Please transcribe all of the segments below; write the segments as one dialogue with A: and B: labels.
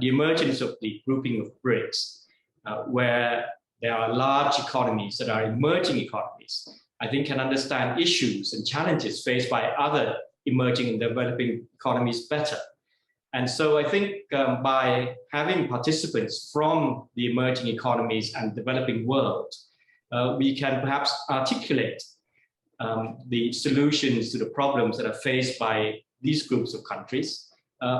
A: the emergence of the grouping of BRICS, where there are large economies that are emerging economies, I think can understand issues and challenges faced by other emerging and developing economies better. And so I think by having participants from the emerging economies and developing world, we can perhaps articulate the solutions to the problems that are faced by these groups of countries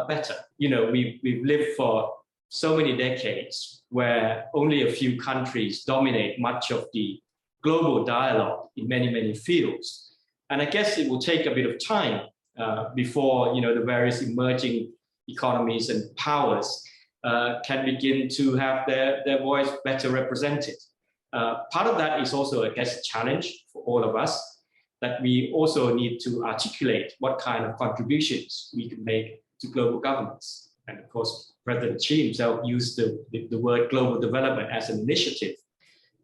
A: better. You know, we've lived for so many decades where only a few countries dominate much of the global dialogue in many, many fields. And I guess it will take a bit of time before, you know, the various emerging economies and powers can begin to have their voice better represented. Part of that is also, I guess, a challenge for all of us, that we also need to articulate what kind of contributions we can make to global governance. And of course, President Xi himself used the word global development as an initiative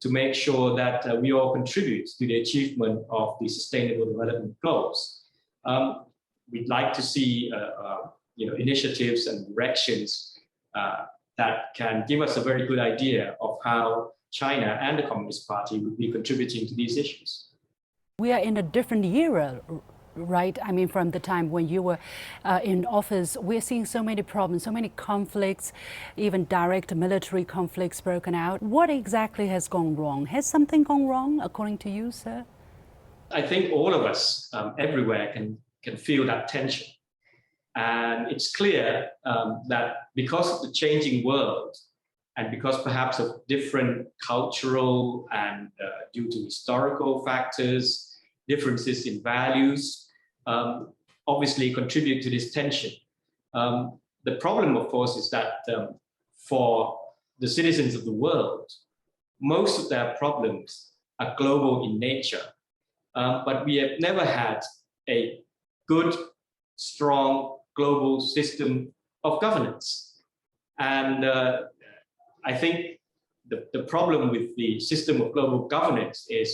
A: to make sure that we all contribute to the achievement of the Sustainable Development Goals. We'd like to see you know, initiatives and directions that can give us a very good idea of how China and the Communist Party would be contributing to these issues.
B: We are in a different era, right? I mean, from the time when you were in office, we're seeing so many problems, so many conflicts, even direct military conflicts broken out. What exactly has gone wrong? Has something gone wrong, according to you, sir?
A: I think all of us everywhere can feel that tension. And it's clear that because of the changing world, and because perhaps of different cultural and due to historical factors, differences in values, obviously contribute to this tension. The problem, of course, is that for the citizens of the world, most of their problems are global in nature. But we have never had a good, strong global system of governance. And I think the problem with the system of global governance is,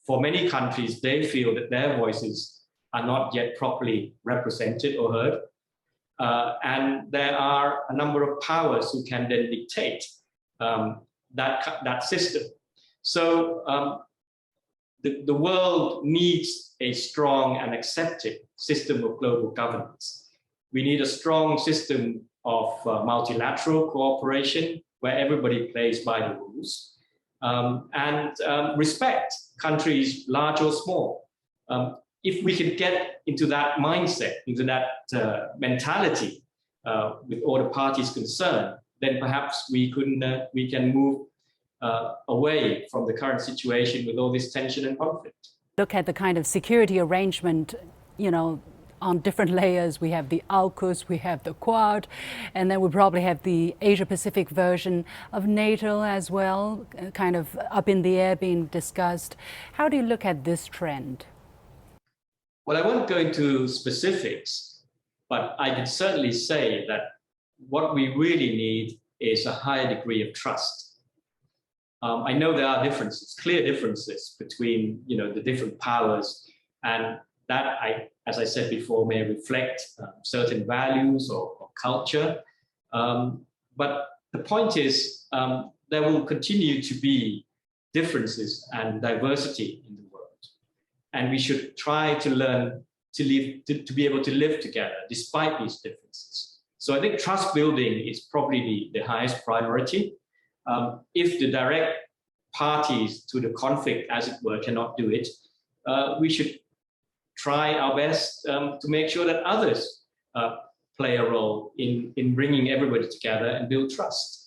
A: for many countries, they feel that their voices are not yet properly represented or heard. And there are a number of powers who can then dictate that system. So the world needs a strong and accepted system of global governance. We need a strong system of multilateral cooperation where everybody plays by the rules, and respect countries large or small. If we can get into that mindset, into that mentality with all the parties concerned, then perhaps we can move away from the current situation with all this tension and conflict.
B: Look at the kind of security arrangement, you know, on different layers. We have the AUKUS, we have the Quad, and then we probably have the Asia-Pacific version of NATO as well, kind of up in the air being discussed. How do you look at this trend?
A: Well, I won't go into specifics, but I can certainly say that what we really need is a higher degree of trust. I know there are differences, clear differences between, you know, the different powers, and that, as I said before, may reflect certain values or culture. But the point is, there will continue to be differences and diversity in the world. And we should try to learn to live, to be able to live together despite these differences. So I think trust building is probably the highest priority. If the direct parties to the conflict, as it were, cannot do it, we should try our best to make sure that others play a role in bringing everybody together and build trust.